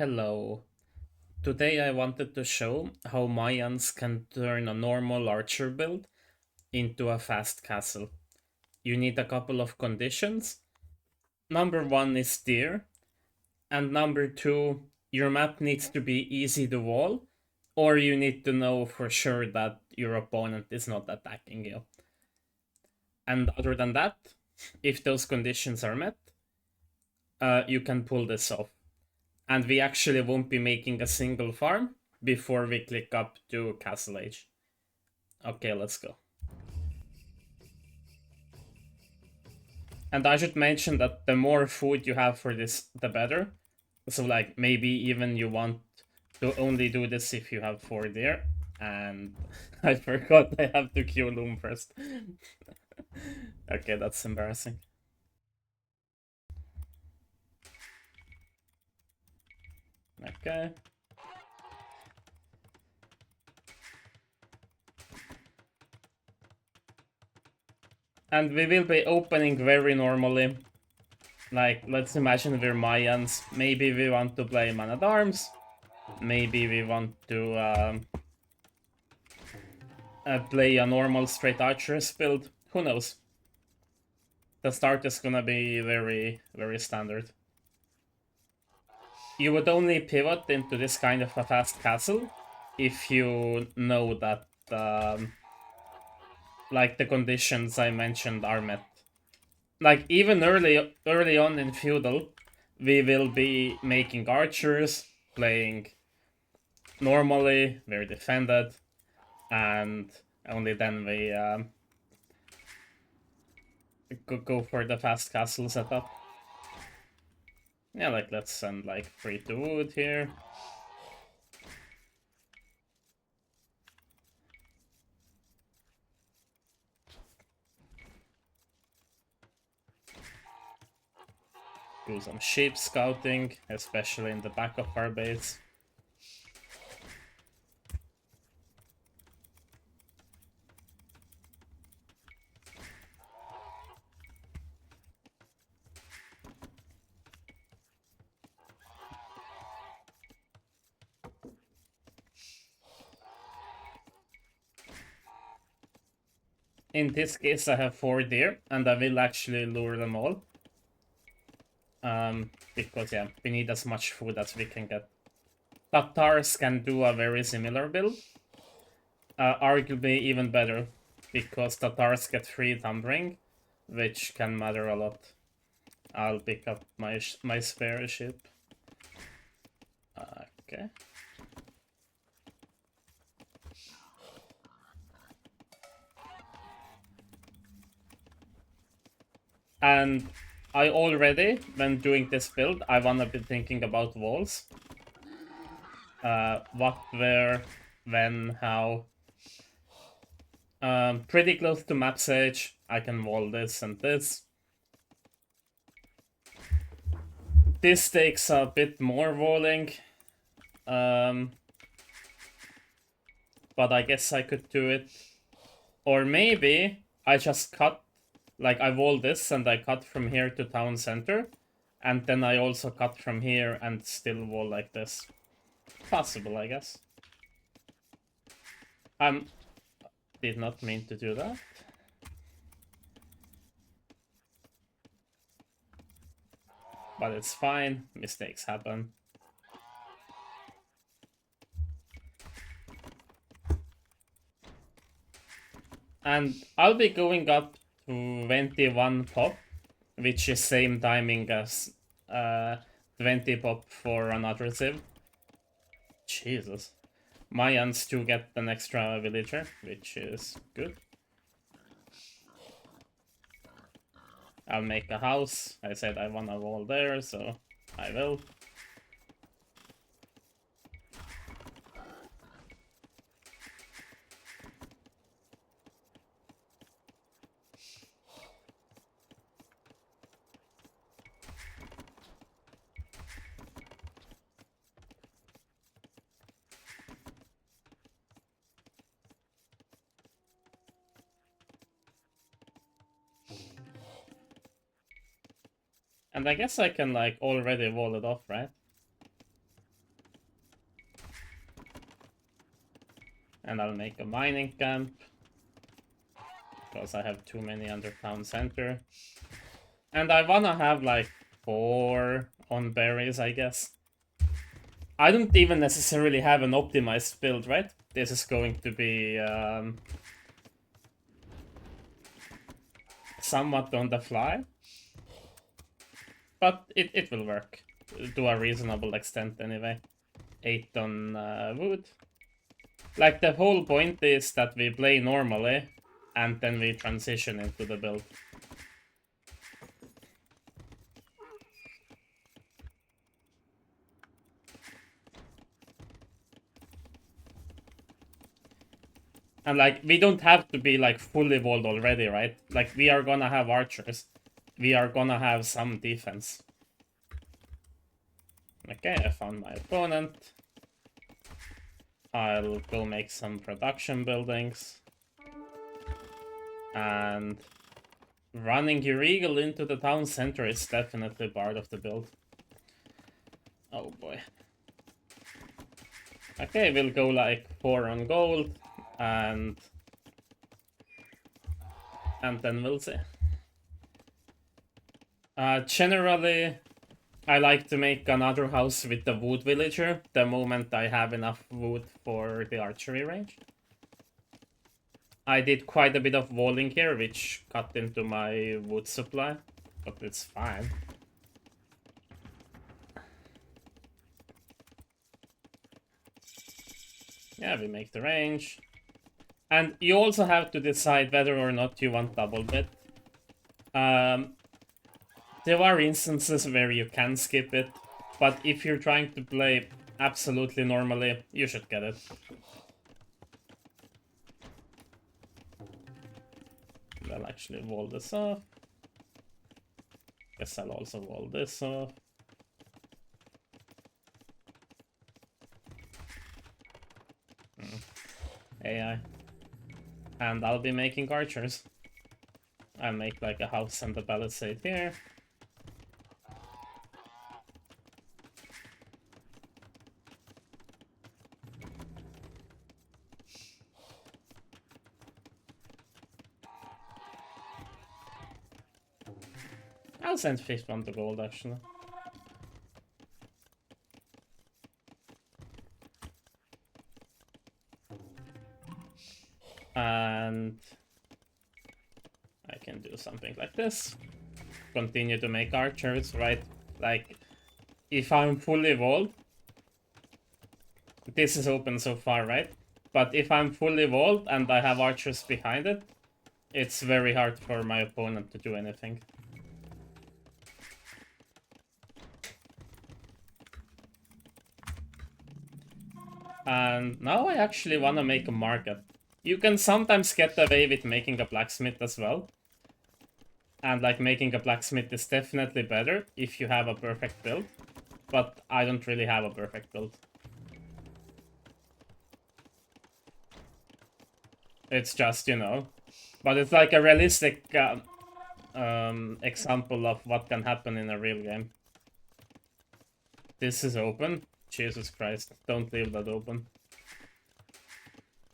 Hello. Today I wanted to show how Mayans can turn a normal archer build into a fast castle. You need a couple of conditions. Number one is deer, and number two, your map needs to be easy to wall, or you need to know for sure that your opponent is not attacking you. And other than that, if those conditions are met, you can pull this off. And we actually won't be making a single farm before we click up to Castle Age. Okay, let's go. And I should mention that the more food you have for this, the better. So like maybe even you want to only do this if you have 4 there. And I forgot I have to queue Loom first. Okay, that's embarrassing. Okay. And we will be opening very normally. Like, let's imagine we're Mayans. Maybe we want to play Man-at-Arms. Maybe we want to play a normal straight archers build. Who knows? The start is gonna be very, very standard. You would only pivot into this kind of a fast castle if you know that like the conditions I mentioned are met. Like even early on in Feudal, we will be making archers, playing normally, very defended, and only then we go for the fast castle setup. Yeah, like let's send like 3 to wood here. Do some sheep scouting, especially in the back of our base. In this case, I have 4 deer, and I will actually lure them all. Because yeah, we need as much food as we can get. Tatars can do a very similar build. Arguably even better, because Tatars get free Thumbring, which can matter a lot. I'll pick up my spare ship. Okay. And I already, when doing this build, I wanna be thinking about walls. What, where, when, how. Pretty close to map's edge. I can wall this and this. This takes a bit more walling. But I guess I could do it. Or maybe I just cut, like I wall this and I cut from here to town center. And then I also cut from here and still wall like this. Possible, I guess. Did not mean to do that. But it's fine, mistakes happen. And I'll be going up to 21 pop, which is same timing as 20 pop for another civ. Jesus. Mayans to get an extra villager, which is good. I'll make a house. I said I want a wall there, so I will. And I guess I can like already wall it off, right? And I'll make a mining camp. Because I have too many under town center. And I wanna have like 4 on berries, I guess. I don't even necessarily have an optimized build, right? This is going to be somewhat on the fly. But it will work to a reasonable extent anyway. 8 on wood. Like, the whole point is that we play normally and then we transition into the build. And like, we don't have to be like fully evolved already, right? Like, we are gonna have archers. We are gonna have some defense. Okay, I found my opponent. I'll go make some production buildings. And running your eagle into the town center is definitely part of the build. Oh boy. Okay, we'll go like 4 on gold, and then we'll see. Generally, I like to make another house with the wood villager the moment I have enough wood for the archery range. I did quite a bit of walling here, which cut into my wood supply, but it's fine. Yeah, we make the range. And you also have to decide whether or not you want double bit. There are instances where you can skip it, but if you're trying to play absolutely normally, you should get it. I'll actually wall this off. Guess I'll also wall this off. AI. And I'll be making archers. I'll make like a house and a palisade here. I'll send 50 on the gold actually. And I can do something like this. Continue to make archers, right? Like, if I'm fully evolved, this is open so far, right? But if I'm fully evolved and I have archers behind it, it's very hard for my opponent to do anything. And now I actually want to make a market. You can sometimes get away with making a blacksmith as well. And like, making a blacksmith is definitely better if you have a perfect build. But I don't really have a perfect build. It's just, you know. But it's like a realistic example of what can happen in a real game. This is open. Jesus Christ, don't leave that open.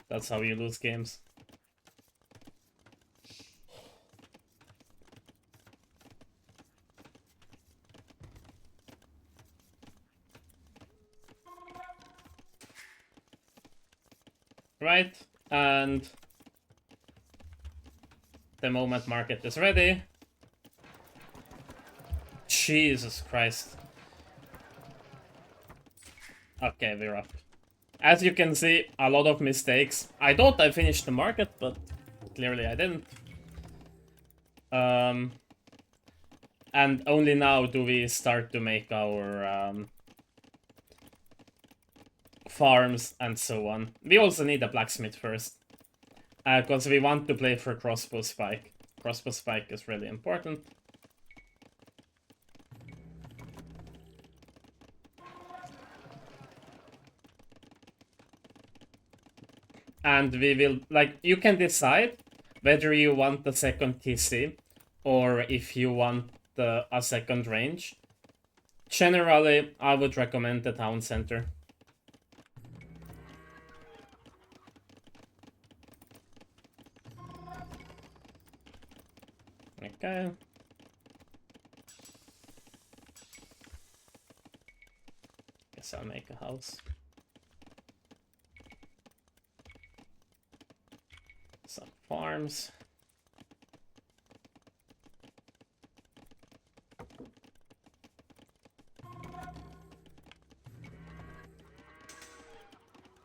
That's how you lose games. Right, and the moment market is ready. Jesus Christ. Okay, we're up. As you can see, a lot of mistakes. I thought I finished the market, but clearly I didn't. And only now do we start to make our farms and so on. We also need a blacksmith first. Because we want to play for crossbow spike. Crossbow spike is really important. And we will, like, you can decide whether you want the second TC or if you want a second range. Generally, I would recommend the town center. Okay. Guess I'll make a house. Some farms.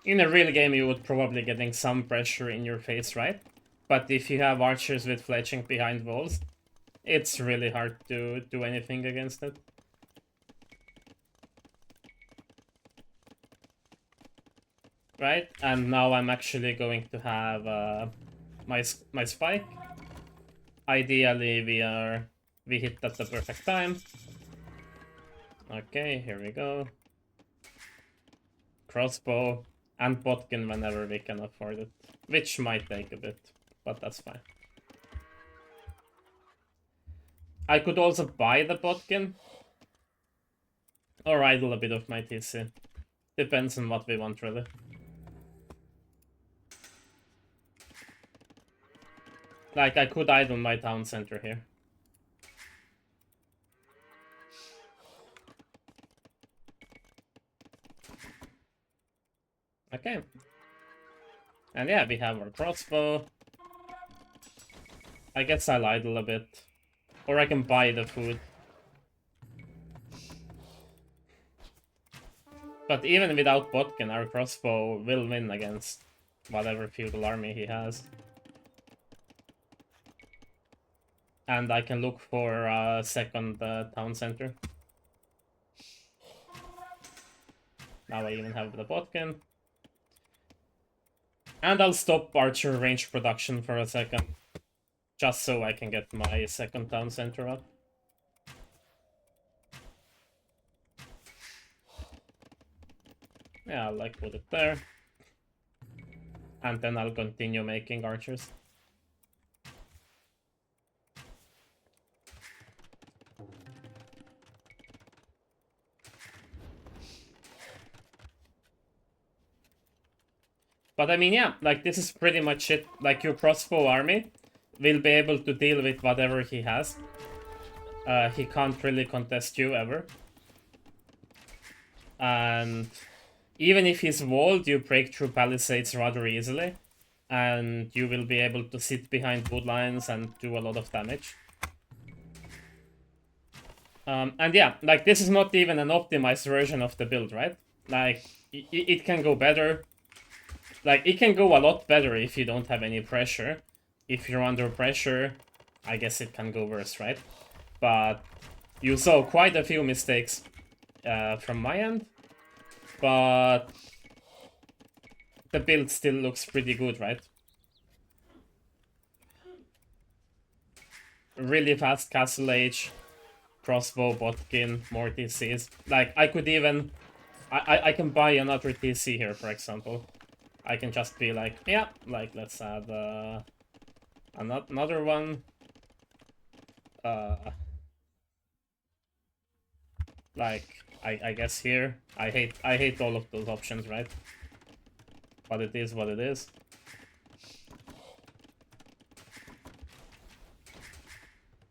In a real game, you would probably getting some pressure in your face, right? But if you have archers with fletching behind walls, it's really hard to do anything against it. Right? And now I'm actually going to have my spike. Ideally, we hit at the perfect time. Okay, here we go. Crossbow and botkin whenever we can afford it, which might take a bit, but that's fine. I could also buy the botkin or idle a bit of my TC. Depends on what we want, really. Like, I could idle my town center here. Okay. And yeah, we have our crossbow. I guess I'll idle a bit. Or I can buy the food. But even without botkin, our crossbow will win against whatever feudal army he has. And I can look for a second town center. Now I even have the botkin. And I'll stop archer range production for a second. Just so I can get my second town center up. Yeah, I'll like put it there. And then I'll continue making archers. But I mean, yeah, like this is pretty much it. Like your crossbow army will be able to deal with whatever he has. He can't really contest you ever. And even if he's walled, you break through palisades rather easily. And you will be able to sit behind wood lines and do a lot of damage. And yeah, like this is not even an optimized version of the build, right? Like, it can go better. Like, it can go a lot better if you don't have any pressure. If you're under pressure, I guess it can go worse, right? But you saw quite a few mistakes from my end. But the build still looks pretty good, right? Really fast castle age, crossbow, botkin, more TCs. Like, I could even... I can buy another TC here, for example. I can just be like, yeah, like, let's add another one. Like, I guess here. I hate all of those options, right? But it is what it is.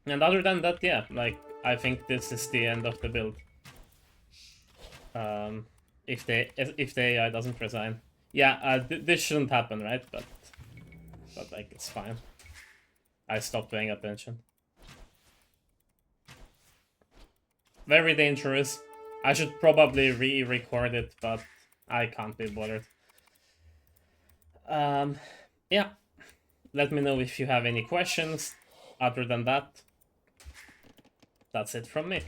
And other than that, yeah, like, I think this is the end of the build. If the AI doesn't resign. Yeah, this shouldn't happen, right? But like, it's fine. I stopped paying attention. Very dangerous. I should probably re-record it, but I can't be bothered. Yeah. Let me know if you have any questions. Other than that, that's it from me.